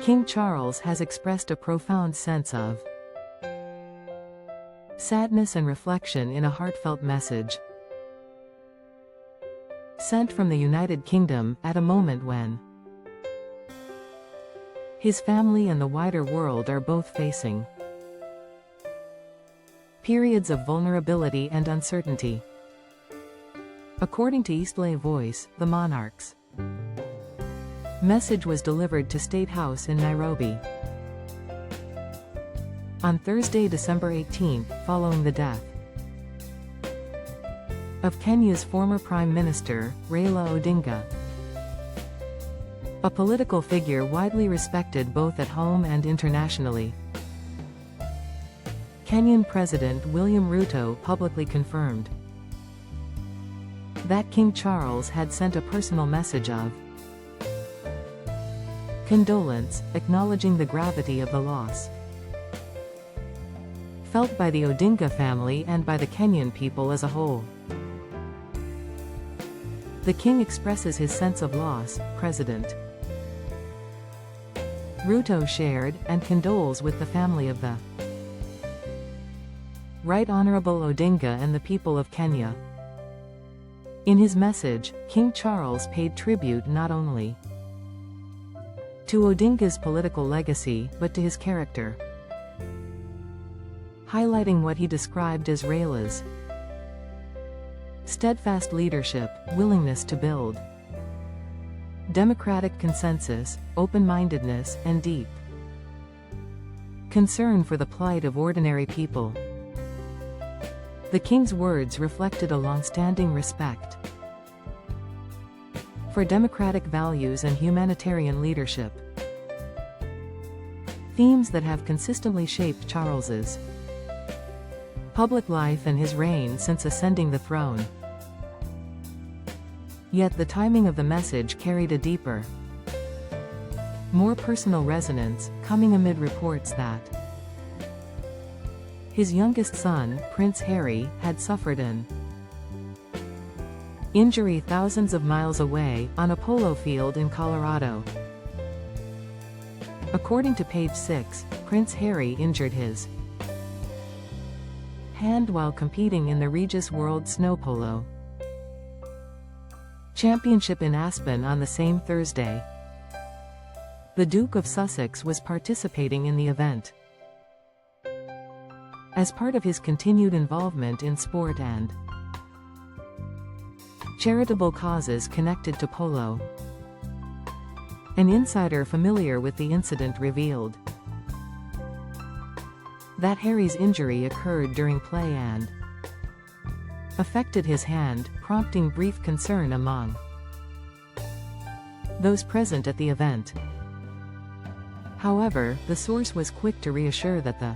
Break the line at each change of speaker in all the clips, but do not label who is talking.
King Charles has expressed a profound sense of sadness and reflection in a heartfelt message sent from the United Kingdom at a moment when his family and the wider world are both facing periods of vulnerability and uncertainty. According to Eastleigh Voice, the monarch's message was delivered to State House in Nairobi on Thursday, December 18, following the death of Kenya's former Prime Minister, Raila Odinga, a political figure widely respected both at home and internationally. Kenyan President William Ruto publicly confirmed that King Charles had sent a personal message of condolence, acknowledging the gravity of the loss felt by the Odinga family and by the Kenyan people as a whole. The king expresses his sense of loss, President Ruto shared, and condoles with the family of the Right Honourable Odinga and the people of Kenya. In his message, King Charles paid tribute not only to Odinga's political legacy, but to his character, highlighting what he described as Raila's steadfast leadership, willingness to build democratic consensus, open-mindedness, and deep concern for the plight of ordinary people. The king's words reflected a long-standing respect for democratic values and humanitarian leadership, themes that have consistently shaped Charles's public life and his reign since ascending the throne. Yet the timing of the message carried a deeper, more personal resonance, coming amid reports that his youngest son, Prince Harry, had suffered an injury thousands of miles away, on a polo field in Colorado. According to Page 6, Prince Harry injured his hand while competing in the Regis World Snow Polo Championship in Aspen on the same Thursday. The Duke of Sussex was participating in the event as part of his continued involvement in sport and charitable causes connected to polo. An insider familiar with the incident revealed that Harry's injury occurred during play and affected his hand, prompting brief concern among those present at the event. However, the source was quick to reassure that the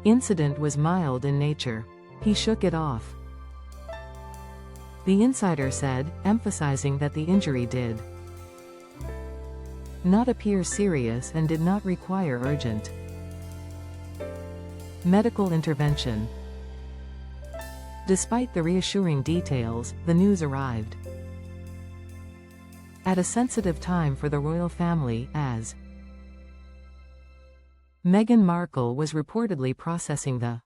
incident was mild in nature. He shook it off, the insider said, emphasizing that the injury did not appear serious and did not require urgent medical intervention. Despite the reassuring details, the news arrived at a sensitive time for the royal family, as Meghan Markle was reportedly processing the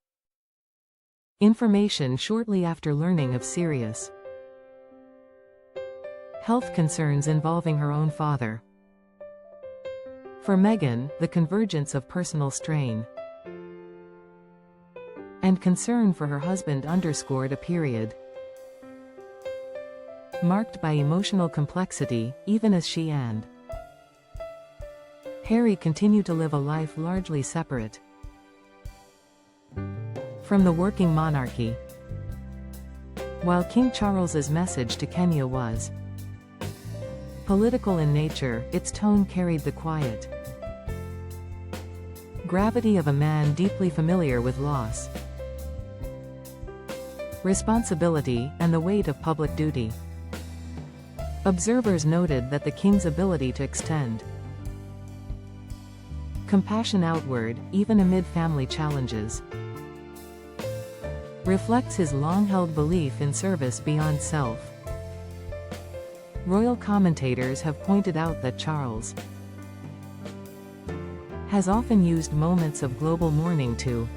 information shortly after learning of serious health concerns involving her own father. For Meghan, the convergence of personal strain and concern for her husband underscored a period marked by emotional complexity, even as she and Harry continue to live a life largely separate from the working monarchy. While King Charles's message to Kenya was political in nature, its tone carried the quiet gravity of a man deeply familiar with loss, responsibility, and the weight of public duty. Observers noted that the king's ability to extend compassion outward, even amid family challenges, reflects his long-held belief in service beyond self. Royal commentators have pointed out that Charles has often used moments of global mourning to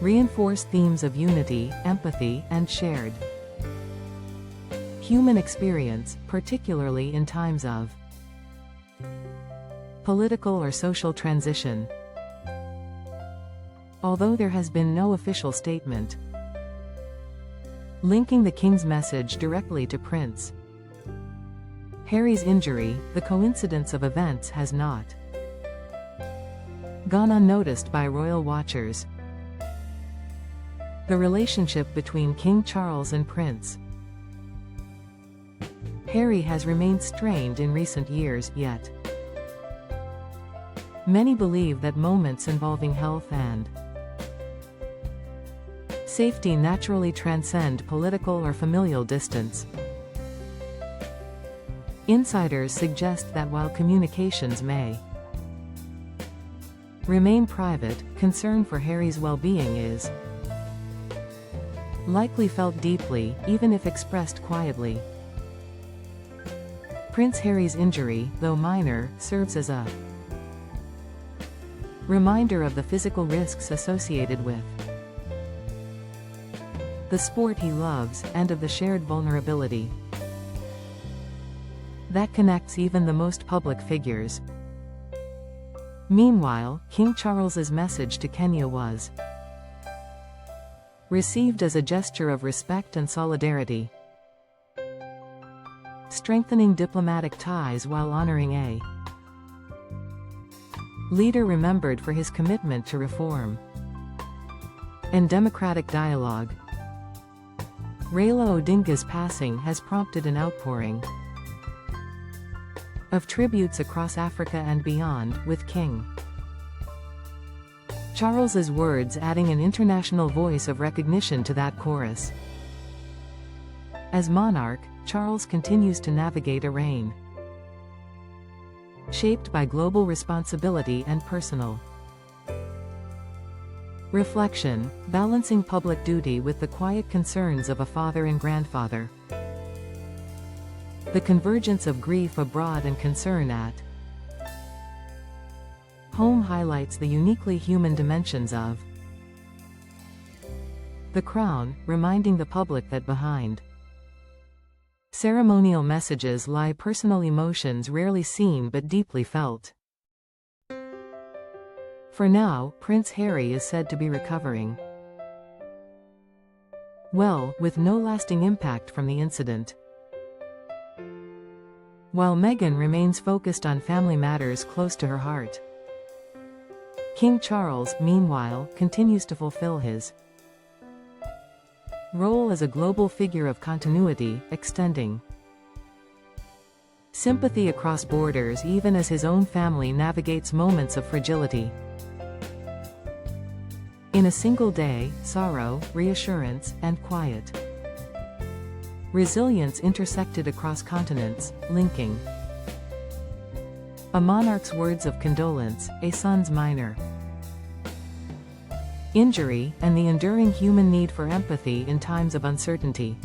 reinforce themes of unity, empathy, and shared human experience, particularly in times of political or social transition. Although there has been no official statement linking the King's message directly to Prince Harry's injury, the coincidence of events has not gone unnoticed by royal watchers. The relationship between King Charles and Prince Harry has remained strained in recent years, yet many believe that moments involving health and safety naturally transcend political or familial distance. Insiders suggest that while communications may remain private, concern for Harry's well-being is likely felt deeply, even if expressed quietly. Prince Harry's injury, though minor, serves as a reminder of the physical risks associated with the sport he loves, and of the shared vulnerability that connects even the most public figures. Meanwhile, King Charles's message to Kenya was received as a gesture of respect and solidarity, strengthening diplomatic ties while honoring a leader remembered for his commitment to reform and democratic dialogue. Raila Odinga's passing has prompted an outpouring of tributes across Africa and beyond, with King Charles's words adding an international voice of recognition to that chorus. As monarch, Charles continues to navigate a reign shaped by global responsibility and personal reflection, balancing public duty with the quiet concerns of a father and grandfather. The convergence of grief abroad and concern at home highlights the uniquely human dimensions of the crown, reminding the public that behind ceremonial messages lie personal emotions rarely seen but deeply felt. For now, Prince Harry is said to be recovering well, with no lasting impact from the incident. While Meghan remains focused on family matters close to her heart, King Charles, meanwhile, continues to fulfill his role as a global figure of continuity, extending sympathy across borders even as his own family navigates moments of fragility. In a single day, sorrow, reassurance, and quiet resilience intersected across continents, linking a monarch's words of condolence, a son's minor injury, and the enduring human need for empathy in times of uncertainty.